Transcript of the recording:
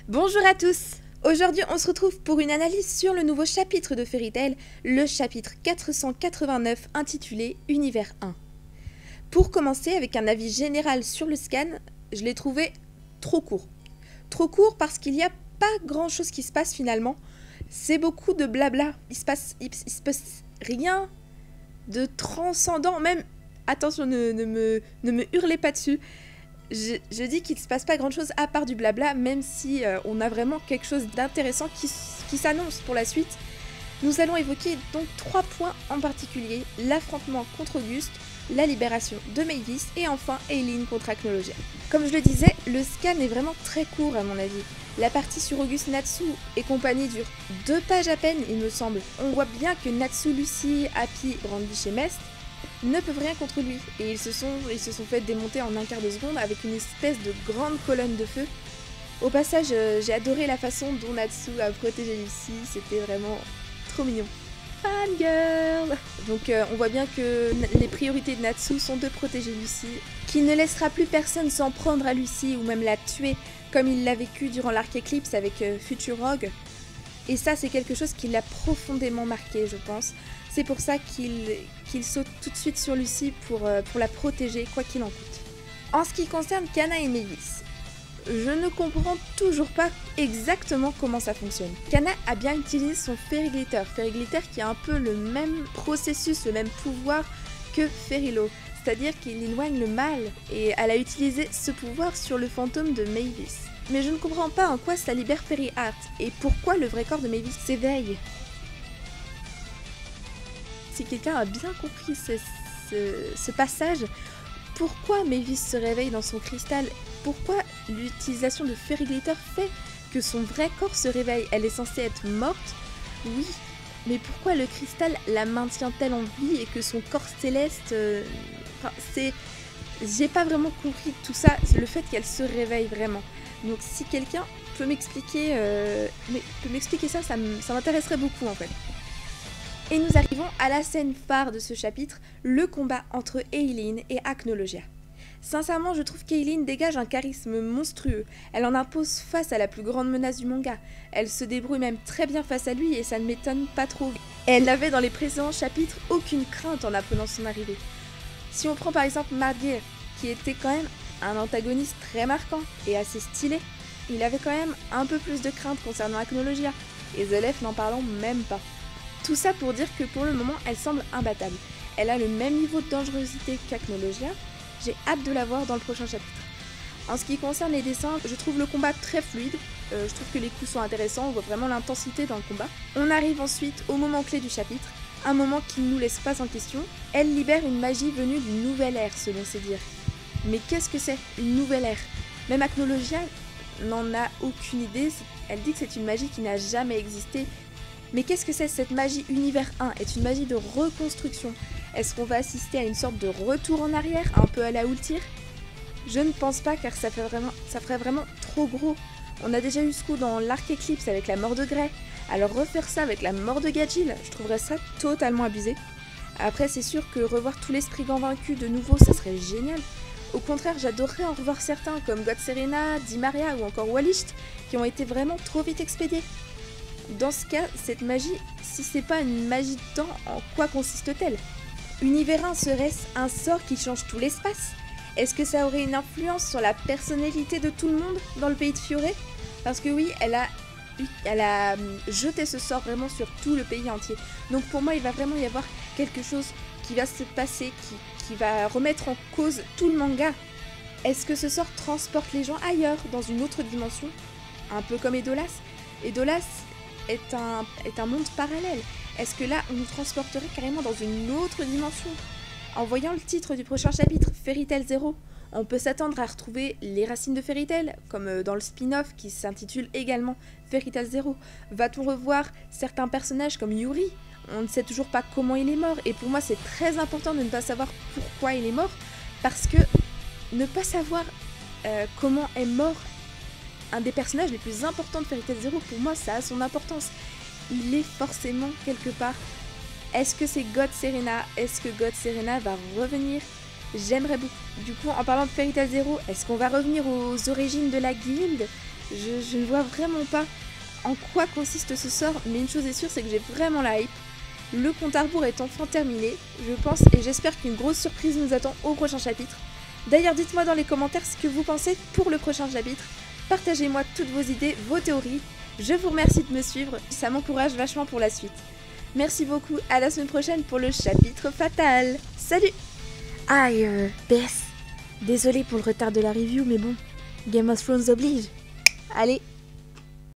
Bonjour à tous. Aujourd'hui on se retrouve pour une analyse sur le nouveau chapitre de Fairy Tail, le chapitre 489 intitulé Univers 1. Pour commencer avec un avis général sur le scan, je l'ai trouvé trop court. Trop court parce qu'il n'y a pas grand chose qui se passe finalement. C'est beaucoup de blabla. Il se passe rien de transcendant. Même, attention, ne me hurlez pas dessus. Je dis qu'il ne se passe pas grand chose à part du blabla, même si on a vraiment quelque chose d'intéressant qui s'annonce pour la suite. Nous allons évoquer donc 3 points en particulier: l'affrontement contre Auguste, la libération de Mavis et enfin Aileen contre Acnologia. Comme je le disais, le scan est vraiment très court à mon avis. La partie sur Auguste, Natsu et compagnie dure 2 pages à peine il me semble. On voit bien que Natsu, Lucy, Happy, Brandich et Mest ne peuvent rien contre lui et ils se sont fait démonter en un quart de seconde avec une espèce de grande colonne de feu. Au passage, j'ai adoré la façon dont Natsu a protégé Lucy, c'était vraiment trop mignon. Fangirl. Donc on voit bien que les priorités de Natsu sont de protéger Lucy, qu'il ne laissera plus personne s'en prendre à Lucy ou même la tuer comme il l'a vécu durant l'arc Eclipse avec Future Rogue. Et ça c'est quelque chose qui l'a profondément marqué je pense. C'est pour ça qu'il saute tout de suite sur Lucy pour la protéger quoi qu'il en coûte. En ce qui concerne Kana et Mavis, je ne comprends toujours pas exactement comment ça fonctionne. Kana a bien utilisé son Fairy Glitter qui a un peu le même processus, le même pouvoir que Fairylo, c'est-à-dire qu'il éloigne le mal, et elle a utilisé ce pouvoir sur le fantôme de Mavis. Mais je ne comprends pas en quoi ça libère Fairy Heart, et pourquoi le vrai corps de Mavis s'éveille. Si quelqu'un a bien compris ce passage, pourquoi Mavis se réveille dans son cristal? Pourquoi l'utilisation de Fairy Glitter fait que son vrai corps se réveille? Elle est censée être morte, oui, mais pourquoi le cristal la maintient-elle en vie et que son corps céleste... J'ai pas vraiment compris tout ça, le fait qu'elle se réveille vraiment. Donc si quelqu'un peut m'expliquer ça m'intéresserait beaucoup en fait. Et nous arrivons à la scène phare de ce chapitre, le combat entre Aileen et Acnologia. Sincèrement, je trouve qu'Aileen dégage un charisme monstrueux. Elle en impose face à la plus grande menace du manga. Elle se débrouille même très bien face à lui et ça ne m'étonne pas trop. Et elle n'avait dans les précédents chapitres aucune crainte en apprenant son arrivée. Si on prend par exemple Mardir, qui était quand même un antagoniste très marquant et assez stylé, il avait quand même un peu plus de crainte concernant Acnologia, et Zelef n'en parlons même pas. Tout ça pour dire que pour le moment, elle semble imbattable. Elle a le même niveau de dangerosité qu'Acnologia. J'ai hâte de la voir dans le prochain chapitre. En ce qui concerne les dessins, je trouve le combat très fluide. Je trouve que les coups sont intéressants, on voit vraiment l'intensité dans le combat. On arrive ensuite au moment clé du chapitre, un moment qui ne nous laisse pas en question. Elle libère une magie venue d'une nouvelle ère, selon ses dires. Mais qu'est-ce que c'est, une nouvelle ère? Même Acnologia n'en a aucune idée. Elle dit que c'est une magie qui n'a jamais existé. Mais qu'est-ce que c'est cette magie Univers 1? Est une magie de reconstruction. Est-ce qu'on va assister à une sorte de retour en arrière, un peu à la Ultir? Je ne pense pas, car ça ferait vraiment trop gros. On a déjà eu ce coup dans l'arc Eclipse avec la mort de Grey. Alors refaire ça avec la mort de Gajil, je trouverais ça totalement abusé. Après c'est sûr que revoir tous les Spriggans vaincus de nouveau, ça serait génial. Au contraire, j'adorerais en revoir certains comme God Serena, Di Maria ou encore Wallicht, qui ont été vraiment trop vite expédiés. Dans ce cas, cette magie, si c'est pas une magie de temps, en quoi consiste-t-elle? Univers 1 serait-ce un sort qui change tout l'espace? Est-ce que ça aurait une influence sur la personnalité de tout le monde dans le pays de Fioré? Parce que oui, elle a jeté ce sort vraiment sur tout le pays entier. Donc pour moi, il va vraiment y avoir quelque chose qui va se passer, qui va remettre en cause tout le manga. Est-ce que ce sort transporte les gens ailleurs, dans une autre dimension? Un peu comme Edolas. Edolas est un monde parallèle. Est-ce que là, on nous transporterait carrément dans une autre dimension? En voyant le titre du prochain chapitre, Fairy Tail 0, on peut s'attendre à retrouver les racines de Fairy Tail, comme dans le spin-off qui s'intitule également Fairy Tail 0. Va-t-on revoir certains personnages comme Yuri? On ne sait toujours pas comment il est mort, et pour moi c'est très important de ne pas savoir pourquoi il est mort, parce que ne pas savoir comment est mort un des personnages les plus importants de Fairy Tail 0, pour moi ça a son importance. Il est forcément quelque part. Est-ce que c'est God Serena? Est-ce que God Serena va revenir? J'aimerais beaucoup. Du coup, en parlant de Fairy Tail 0, est-ce qu'on va revenir aux origines de la guilde? Je ne vois vraiment pas en quoi consiste ce sort, mais une chose est sûre, c'est que j'ai vraiment la hype. Le compte à rebours est enfin terminé, je pense, et j'espère qu'une grosse surprise nous attend au prochain chapitre. D'ailleurs, dites-moi dans les commentaires ce que vous pensez pour le prochain chapitre. Partagez-moi toutes vos idées, vos théories. Je vous remercie de me suivre, ça m'encourage vachement pour la suite. Merci beaucoup, à la semaine prochaine pour le chapitre fatal. Salut! Ah, BS, désolé pour le retard de la review, mais bon, Game of Thrones oblige. Allez,